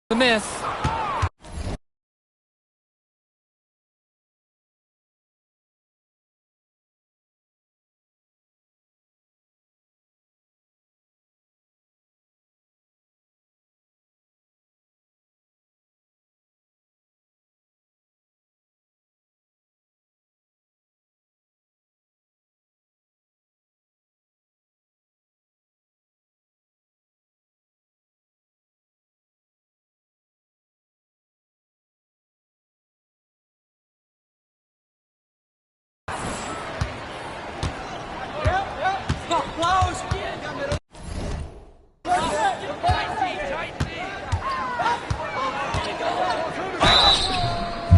The miss.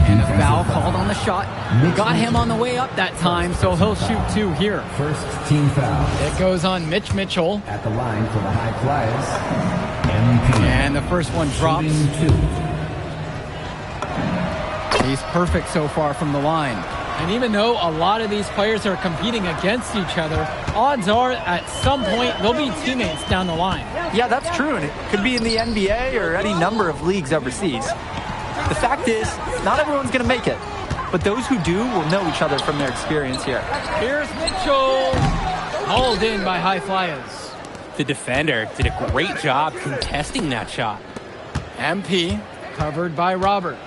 And a foul called on the shot. Got him on the way up that time, so he'll shoot two here. First team foul. It goes on Mitch Mitchell. At the line for the High Flyers, MP. And the first one drops. Shooting 2. He's perfect so far from the line. And even though a lot of these players are competing against each other, odds are at some point they'll be teammates down the line. Yeah, that's true, and it could be in the NBA or any number of leagues overseas. The fact is, not everyone's going to make it, but those who do will know each other from their experience here. Here's Mitchell, hauled in by High Flyers. The defender did a great job contesting that shot. MP covered by Robert.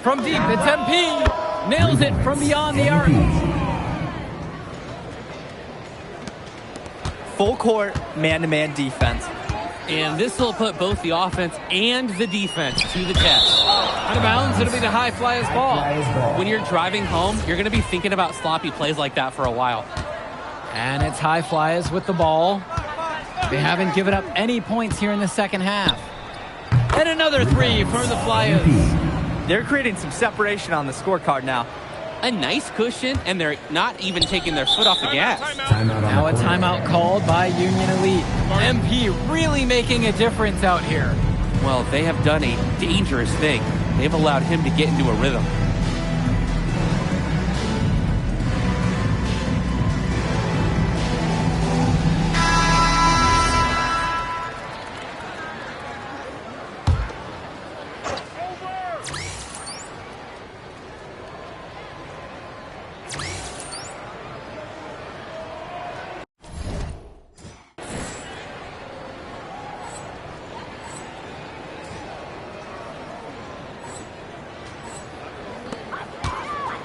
From deep, it's MP. Nails it from beyond the arc. Full court, man-to-man defense. And this will put both the offense and the defense to the test. Out of bounds, it'll be the High Flyers ball. When you're driving home, you're going to be thinking about sloppy plays like that for a while. And it's High Flyers with the ball. They haven't given up any points here in the second half. And another three for the Flyers. They're creating some separation on the scorecard now. A nice cushion, and they're not even taking their foot off the gas. Now a timeout called by Union Elite. MP really making a difference out here. Well, they have done a dangerous thing. They've allowed him to get into a rhythm.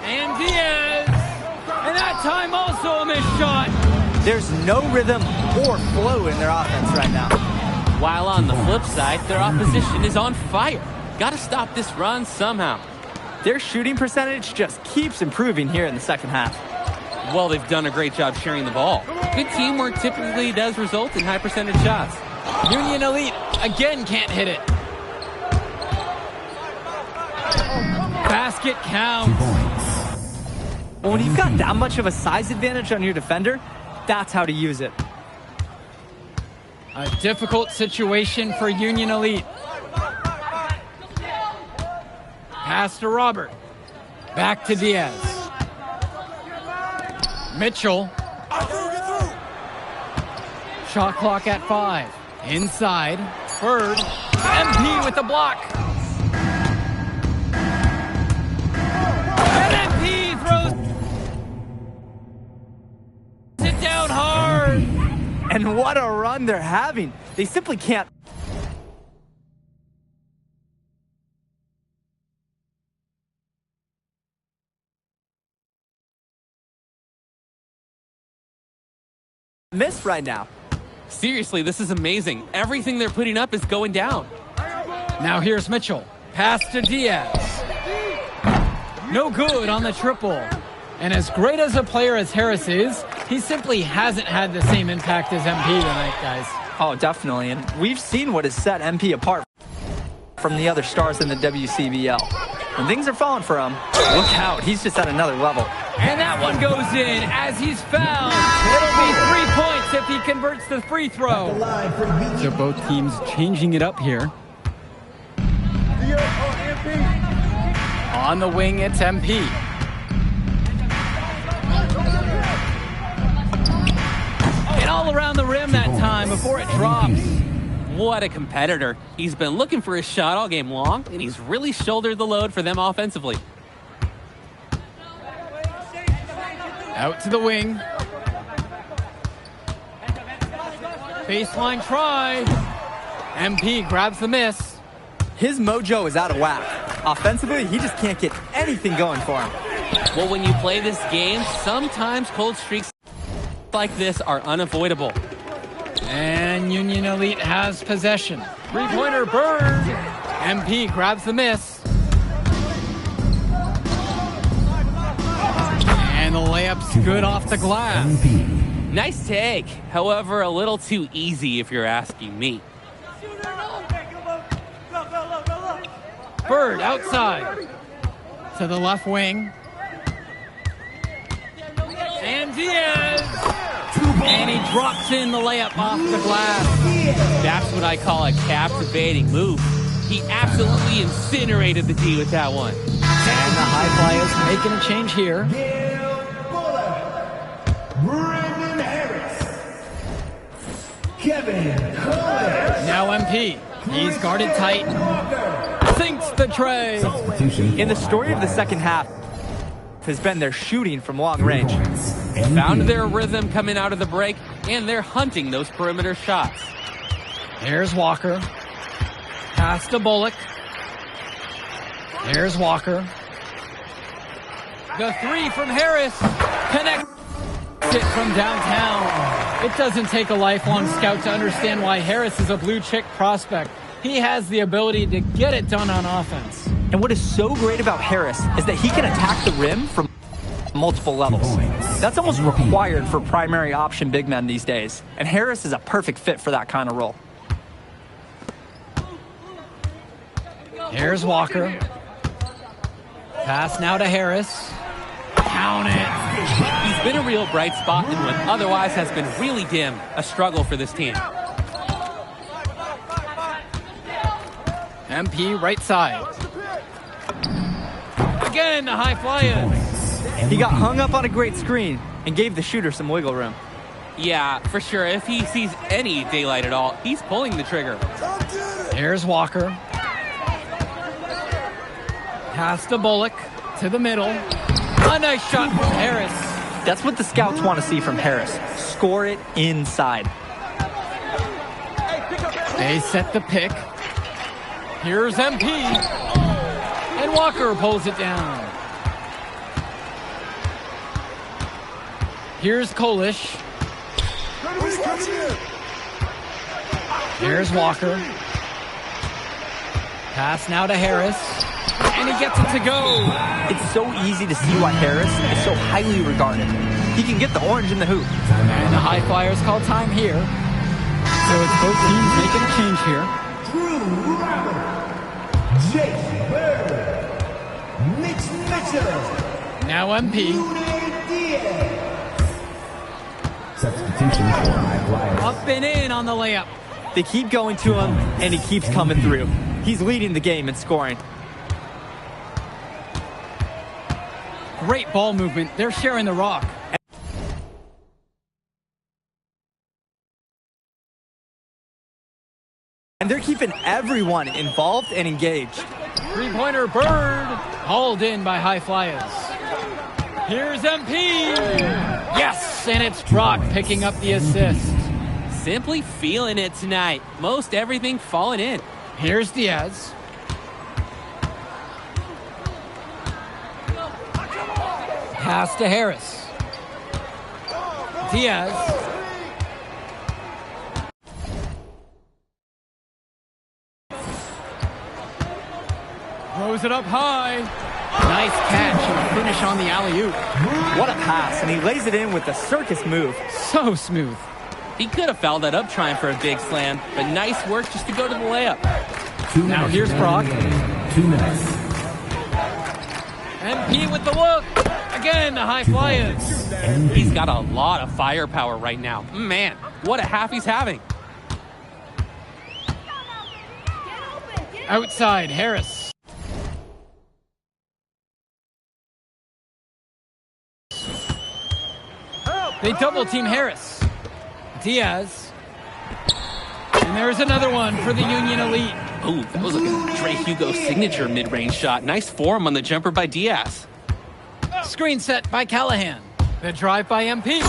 And Diaz. And that time also a missed shot. There's no rhythm or flow in their offense right now. While on the flip side, their opposition is on fire. Got to stop this run somehow. Their shooting percentage just keeps improving here in the second half. Well, they've done a great job sharing the ball. Good teamwork typically does result in high percentage shots. Union Elite again can't hit it. Basket counts. Well, when you've got that much of a size advantage on your defender, that's how to use it. A difficult situation for Union Elite. Pass to Robert. Back to Diaz. Mitchell. Shot clock at 5. Inside. Bird. MP with the block. And MP throws it down hard. And what a run they're having. They simply can't. Miss right now. Seriously, this is amazing. Everything they're putting up is going down. Now here's Mitchell. Pass to Diaz. No good on the triple. And as great as a player as Harris is, he simply hasn't had the same impact as MP tonight, guys. Oh, definitely. And we've seen what has set MP apart from the other stars in the WCBL. When things are falling for him, look out. He's just at another level. And that one goes in as he's fouled. It'll be 3 points if he converts the free throw. So both teams changing it up here. On the wing, it's MP. And all around the rim that time before it drops. What a competitor. He's been looking for his shot all game long, and he's really shouldered the load for them offensively. Out to the wing. Baseline try. MP grabs the miss. His mojo is out of whack. Offensively, he just can't get anything going for him. Well, when you play this game, sometimes cold streaks like this are unavoidable. And Union Elite has possession. Three-pointer Bird. MP grabs the miss. And the layup's good off the glass. Nice take. However, a little too easy if you're asking me. Bird outside. To the left wing. And Diaz. And he drops in the layup off the glass. That's what I call a captivating move. He absolutely incinerated the D with that one. And the High Flyers making a change here. Brandon Harris. Kevin Collins. Now MP. He's guarded tight. Sinks the tray. Substitution. In the story of the second half has been their shooting from long range. Found their rhythm coming out of the break, and they're hunting those perimeter shots. Here's Walker. Pass to Bullock. Here's Walker. The three from Harris. Connects it from downtown. It doesn't take a lifelong scout to understand why Harris is a blue chip prospect. He has the ability to get it done on offense. And what is so great about Harris is that he can attack the rim from multiple levels. That's almost required for primary option big men these days. And Harris is a perfect fit for that kind of role. Here's Walker. Pass now to Harris. Count it. He's been a real bright spot in what otherwise has been really dim, a struggle for this team. MP right side. Again, the High Flyers. He got hung up on a great screen and gave the shooter some wiggle room. Yeah, for sure. If he sees any daylight at all, he's pulling the trigger. Here's Walker. Pass to Bullock. To the middle. A nice shot from Harris. That's what the scouts want to see from Harris. Score it inside. They set the pick. Here's MP. And Walker pulls it down. Here's Kolish. Here's Walker. Pass now to Harris. And he gets it to go. It's so easy to see why Harris is so highly regarded. He can get the orange in the hoop. And the High Flyers call time here. So it's both teams making a change here. Drew Robert. Jake Bird. Mitch Mitchell. Now MP. Substitution for High Flyers. Up and in on the layup. They keep going to him, and he keeps coming through. He's leading the game in scoring. Great ball movement. They're sharing the rock. And they're keeping everyone involved and engaged. Three-pointer Bird. Hauled in by High Flyers. Here's MP. Yes, and it's Brock picking up the assist. Simply feeling it tonight. Most everything falling in. Here's Diaz. Pass to Harris. Diaz. Throws it up high. Nice catch and a finish on the alley-oop. What a pass, and he lays it in with a circus move. So smooth. He could have fouled that up trying for a big slam, but nice work just to go to the layup. Now here's Brock. 2 minutes. MP with the look. Again, the High Flyers. He's got a lot of firepower right now. Man, what a half he's having. Outside, Harris. They double team Harris. Diaz. And there's another one for the Union Elite. Oh, that was like a Dre Hugo signature mid-range shot. Nice form on the jumper by Diaz. Screen set by Callahan. The drive by MP.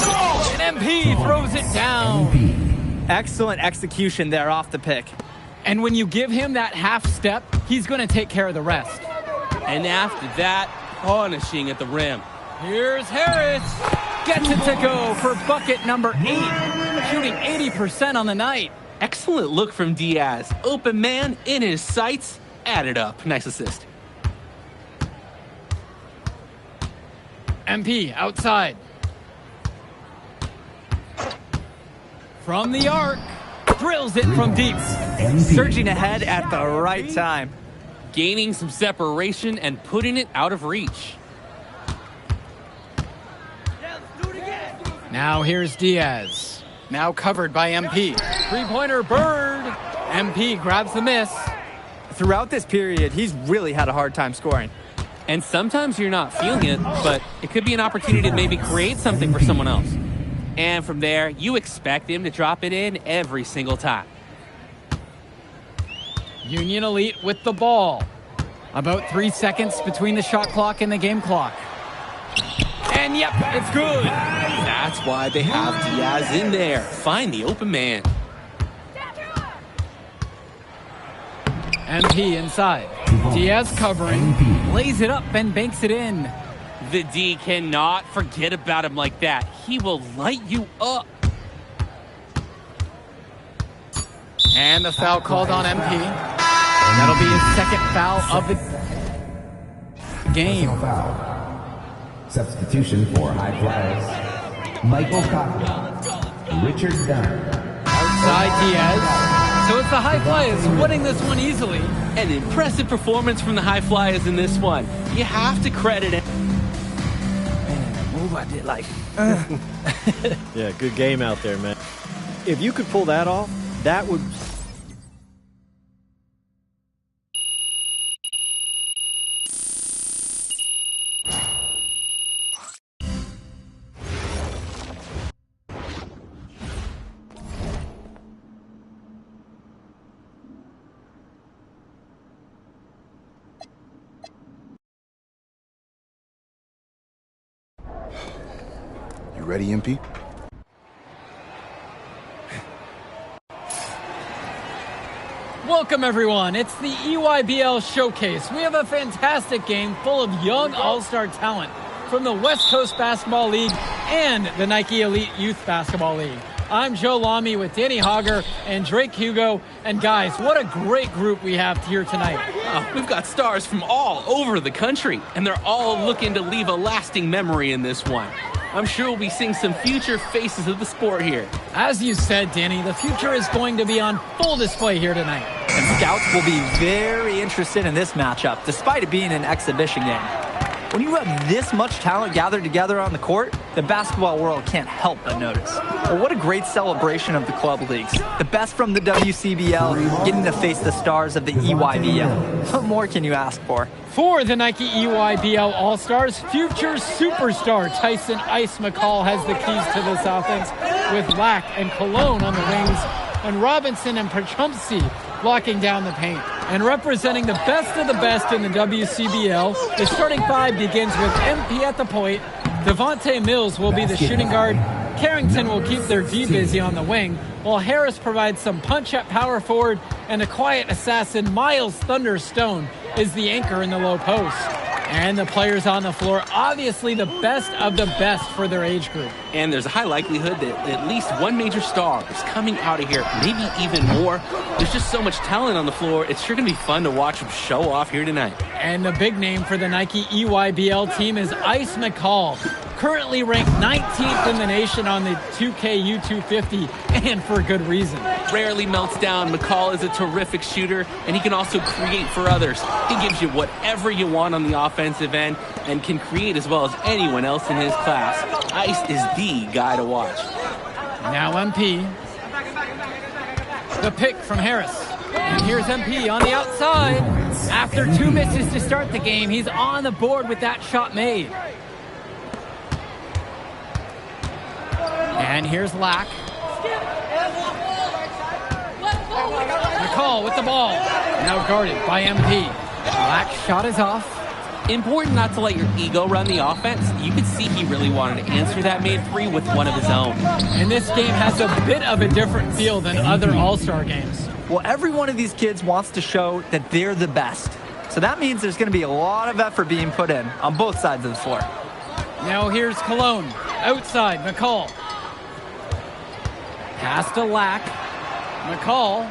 And MP throws it down. MP. Excellent execution there off the pick. And when you give him that half step, he's going to take care of the rest. And after that, punishing at the rim. Here's Harris. Gets it to go for bucket number 8. Shooting 80% on the night. Excellent look from Diaz. Open man in his sights. Added up. Nice assist. MP outside. From the arc. Drills it from deep. Surging ahead at the right time. Gaining some separation and putting it out of reach. Now here's Diaz. Now covered by MP. Three-pointer Bird. MP grabs the miss. Throughout this period, he's really had a hard time scoring. And sometimes you're not feeling it, but it could be an opportunity to maybe create something for someone else. And from there, you expect him to drop it in every single time. Union Elite with the ball. About 3 seconds between the shot clock and the game clock. And yep, it's good. That's why they have Diaz in there. Find the open man. MP inside. Diaz covering. Lays it up and banks it in. The D cannot forget about him like that. He will light you up. And the foul called on MP. That'll be his second foul of the game. Foul. Substitution for High Flyers. Michael Cochran. Richard Dunn. Outside Diaz. So it's the High Flyers winning this one easily. An impressive performance from the High Flyers in this one. You have to credit it. Move I did like. Yeah, good game out there, man. If you could pull that off, that would... You ready, MP? Welcome, everyone. It's the EYBL Showcase. We have a fantastic game full of young all-star talent from the West Coast Basketball League and the Nike Elite Youth Basketball League. I'm Joe Lamy with Danny Hogger and Drake Hugo. And guys, what a great group we have here tonight. We've got stars from all over the country, and they're all looking to leave a lasting memory in this one. I'm sure we'll be seeing some future faces of the sport here. As you said, Danny, the future is going to be on full display here tonight. And scouts will be very interested in this matchup, despite it being an exhibition game. When you have this much talent gathered together on the court, the basketball world can't help but notice. Well, what a great celebration of the club leagues. The best from the WCBL getting to face the stars of the EYBL. What more can you ask for? For the Nike EYBL All-Stars, future superstar Tyson Ice McCall has the keys to this offense, with Lack and Cologne on the wings, and Robinson and Perchumpsey blocking down the paint. And representing the best of the best in the WCBL, the starting five begins with MP at the point. Devontae Mills will be the shooting guard. Carrington will keep their D busy on the wing, while Harris provides some punch at power forward, and a quiet assassin, Miles Thunderstone, is the anchor in the low post. And the players on the floor, obviously the best of the best for their age group. And there's a high likelihood that at least one major star is coming out of here, maybe even more. There's just so much talent on the floor. It's sure going to be fun to watch them show off here tonight. And the big name for the Nike EYBL team is Ice McCall, currently ranked 19th in the nation on the 2K U250, and for good reason. Rarely melts down. McCall is a terrific shooter, and he can also create for others. He gives you whatever you want on the offensive end and can create as well as anyone else in his class. Ice is the guy to watch. Now MP. The pick from Harris. And here's MP on the outside. After two misses to start the game, he's on the board with that shot made. And here's Lack. McCall with the ball. Now guarded by MP. Black's shot is off. Important not to let your ego run the offense. You could see he really wanted to answer that made three with one of his own. And this game has a bit of a different feel than other All-Star games. Well, every one of these kids wants to show that they're the best. So that means there's going to be a lot of effort being put in on both sides of the floor. Now here's Cologne. Outside, McCall. Pass to Lack. McCall.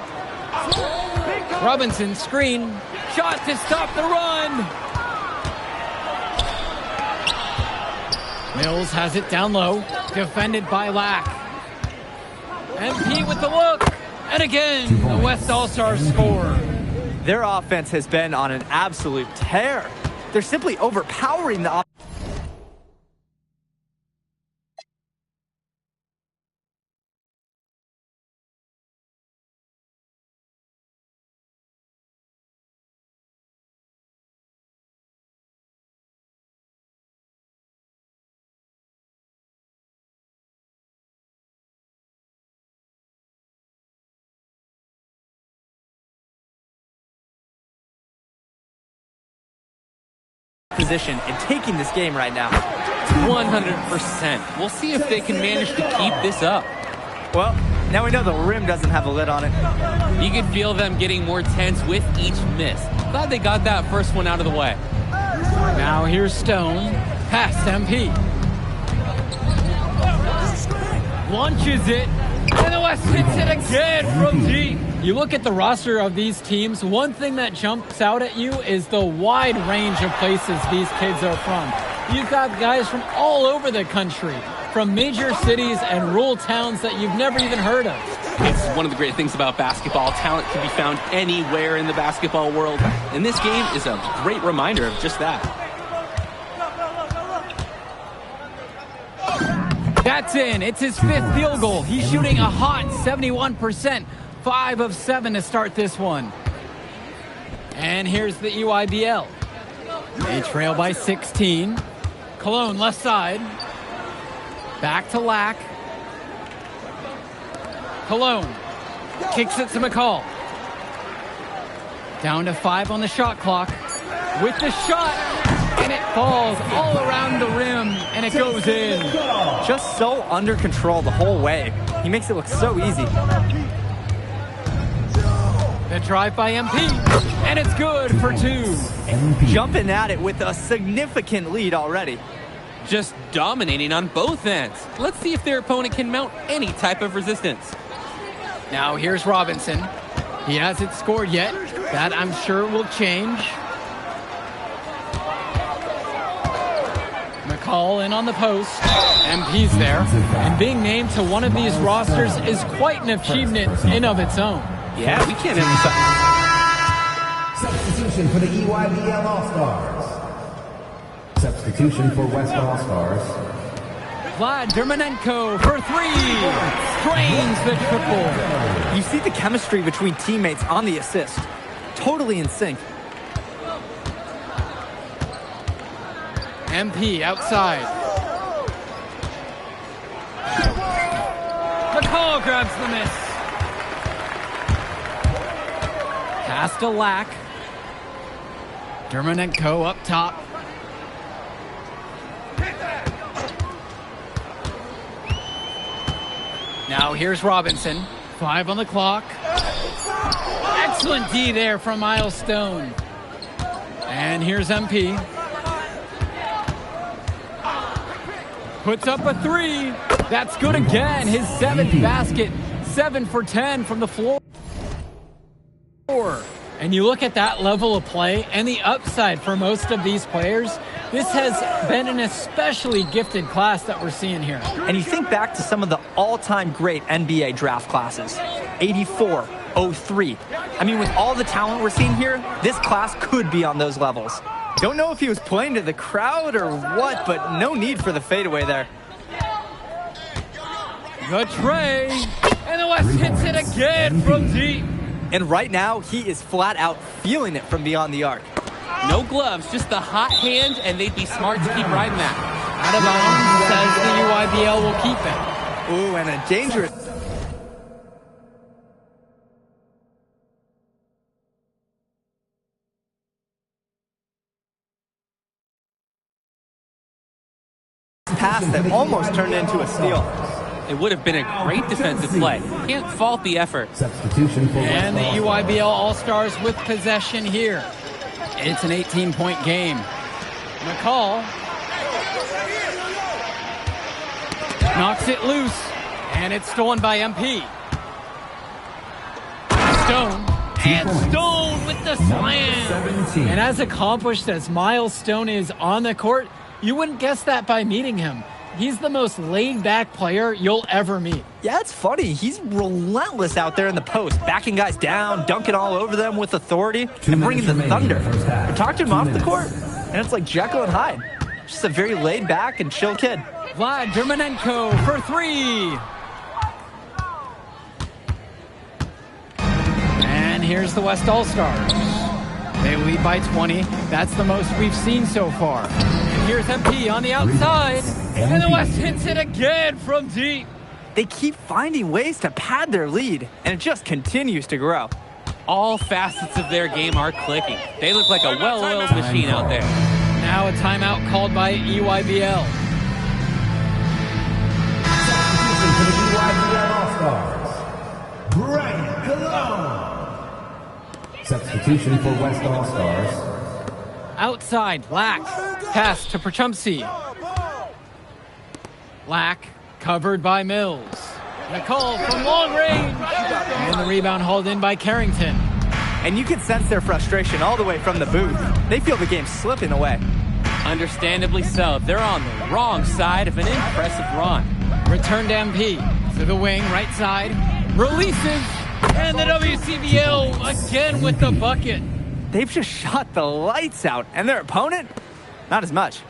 Robinson, screen. Shot to stop the run. Mills has it down low. Defended by Lack. MP with the look. And again, the West All-Stars score. Their offense has been on an absolute tear. They're simply overpowering the offense. Position and taking this game right now. 100%. We'll see if they can manage to keep this up. Well, now we know the rim doesn't have a lid on it. You can feel them getting more tense with each miss. Glad they got that first one out of the way. Now here's Stone. Pass MP. Launches it. And the West hits it again from deep. You look at the roster of these teams, one thing that jumps out at you is the wide range of places these kids are from. You've got guys from all over the country, from major cities and rural towns that you've never even heard of. It's one of the great things about basketball. Talent can be found anywhere in the basketball world, and this game is a great reminder of just that. That's in. It's his 5th field goal. He's shooting a hot 71%. 5 of 7 to start this one. And here's the EYBL. They trail by 16. Cologne left side. Back to Lack. Cologne kicks it to McCall. Down to 5 on the shot clock. With the shot. And it falls all around the rim, and it goes in. Just so under control the whole way. He makes it look so easy. The drive by MP, and it's good for 2. Jumping at it with a significant lead already. Just dominating on both ends. Let's see if their opponent can mount any type of resistance. Now here's Robinson. He hasn't scored yet. That I'm sure will change. McCall in on the post. MP's there. And being named to one of these rosters is quite an achievement in of its own. Yeah, we can't emphasize. Substitution for the EYBL All-Stars. Substitution for West All-Stars. Vlad Dermanenko for 3. Drains the triple. You see the chemistry between teammates on the assist. Totally in sync. MP outside. McCall grabs the miss. Pass to Lack. Dermanenko up top. Now here's Robinson. 5 on the clock. Excellent D there from Miles Stone. And here's MP. Puts up a 3. That's good again. His 7th basket. 7 for 10 from the floor. And you look at that level of play and the upside for most of these players. This has been an especially gifted class that we're seeing here. And you think back to some of the all-time great NBA draft classes. 84, 03. I mean, with all the talent we're seeing here, this class could be on those levels. Don't know if he was playing to the crowd or what, but no need for the fadeaway there. The tray. And the West hits it again from deep. And right now, he is flat out feeling it from beyond the arc. No gloves, just the hot hand, and they'd be smart to keep riding that. Out of bounds, says the EYBL will keep it. Ooh, and a dangerous... pass that almost turned into a steal. It would have been a great defensive play. Can't fault the effort. Substitution for And the West All-Stars. EYBL All-Stars with possession here. It's an 18-point game. McCall knocks it loose, and it's stolen by MP. Stone, and Stone with the slam. 17. And as accomplished as Miles Stone is on the court, you wouldn't guess that by meeting him. He's the most laid-back player you'll ever meet. Yeah, it's funny. He's relentless out there in the post, backing guys down, dunking all over them with authority, and bringing the thunder. You talk to him off the court, and it's like Jekyll and Hyde. Just a very laid-back and chill kid. Vlad Dermanenko for three. And here's the West All-Stars. They lead by 20. That's the most we've seen so far. And here's MP on the outside. And the West hits it again from deep. They keep finding ways to pad their lead, and it just continues to grow. All facets of their game are clicking. They look like a well-oiled machine out there. Now a timeout called by EYBL. Substitution for the EYBL All-Stars. Brian Cologne. Substitution for West All-Stars. Outside, Lack. Pass to Perchumsey. Lack covered by Mills. McCall from long range. And the rebound hauled in by Carrington. And you can sense their frustration all the way from the booth. They feel the game slipping away. Understandably so. They're on the wrong side of an impressive run. Return to MP. To the wing, right side. Releases. And the WCBL again with the bucket. They've just shot the lights out, and their opponent, not as much.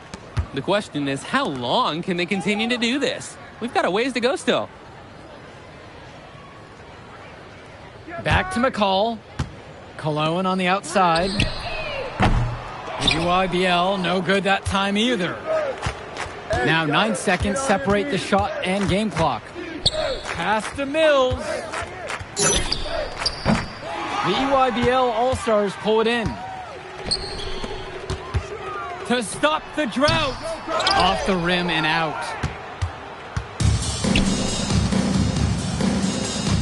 The question is, how long can they continue to do this? We've got a ways to go still. Back to McCall. Cologne on the outside. UIBL, no good that time either. Now 9 seconds separate the shot and game clock. Pass to Mills. The EYBL All-Stars pull it in. To stop the drought. Off the rim and out.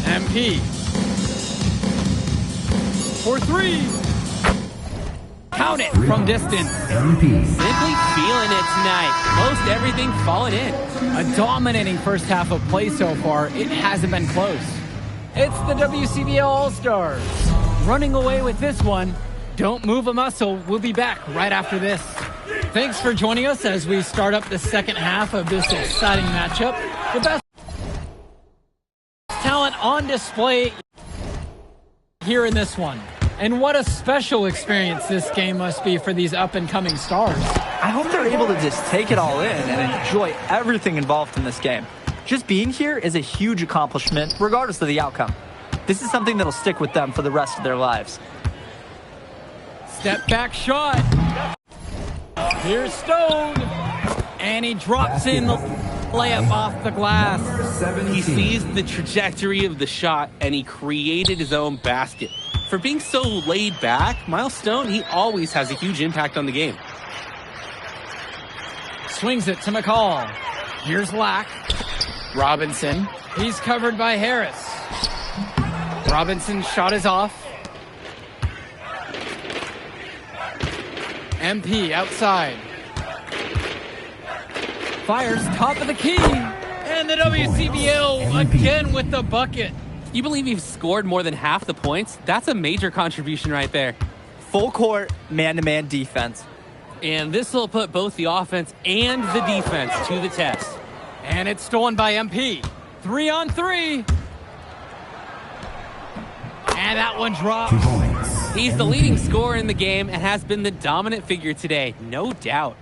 MP. For three. Count it from distance. MP. Simply feeling it tonight. Most everything falling in. A dominating first half of play so far. It hasn't been close. It's the WCBL All-Stars. Running away with this one. Don't move a muscle. We'll be back right after this. Thanks for joining us as we start up the second half of this exciting matchup. The best talent on display here in this one. And what a special experience this game must be for these up-and-coming stars. I hope they're able to just take it all in and enjoy everything involved in this game. Just being here is a huge accomplishment, regardless of the outcome. This is something that'll stick with them for the rest of their lives. Step back shot. Here's Stone. And he drops in the layup off the glass. He sees the trajectory of the shot, and he created his own basket. For being so laid back, Miles Stone, he always has a huge impact on the game. Swings it to McCall. Here's Lack. Robinson. He's covered by Harris. Robinson's shot is off. MP outside. Fires top of the key. And the WCBL again with the bucket. You believe he's scored more than half the points? That's a major contribution right there. Full court, man-to-man defense. And this will put both the offense and the defense to the test. And it's stolen by MP. 3-on-3. And that one drops. 2 points. He's the leading scorer in the game and has been the dominant figure today, no doubt.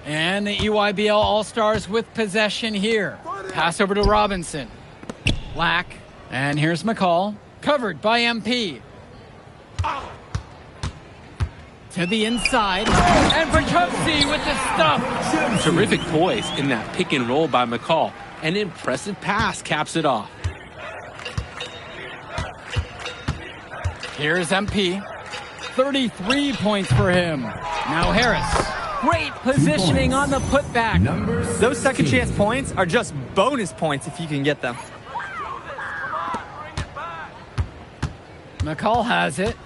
And the EYBL All-Stars with possession here. Pass over to Robinson. Lack. And here's McCall. Covered by MP. To the inside. And Bertuzzi with the stuff. Terrific poise in that pick and roll by McCall. An impressive pass caps it off. Here's MP. 33 points for him. Now Harris. Great positioning on the putback. Number 16. Those second chance points are just bonus points if you can get them. McCall has it.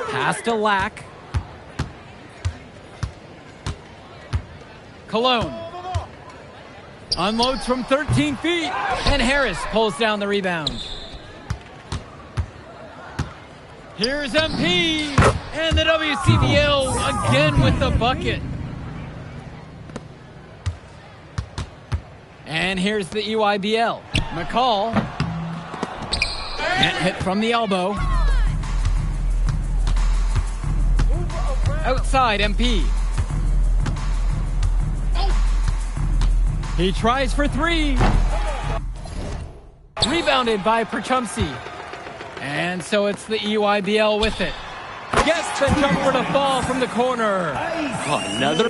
Pass to Lack. Cologne unloads from 13 feet, and Harris pulls down the rebound. Here's MP, and the WCBL again with the bucket. And here's the EYBL. McCall can't hit from the elbow. Outside MP. He tries for three. Rebounded by Perchumsey. And so it's the EYBL with it. Gets the jumper to fall from the corner. Oh, another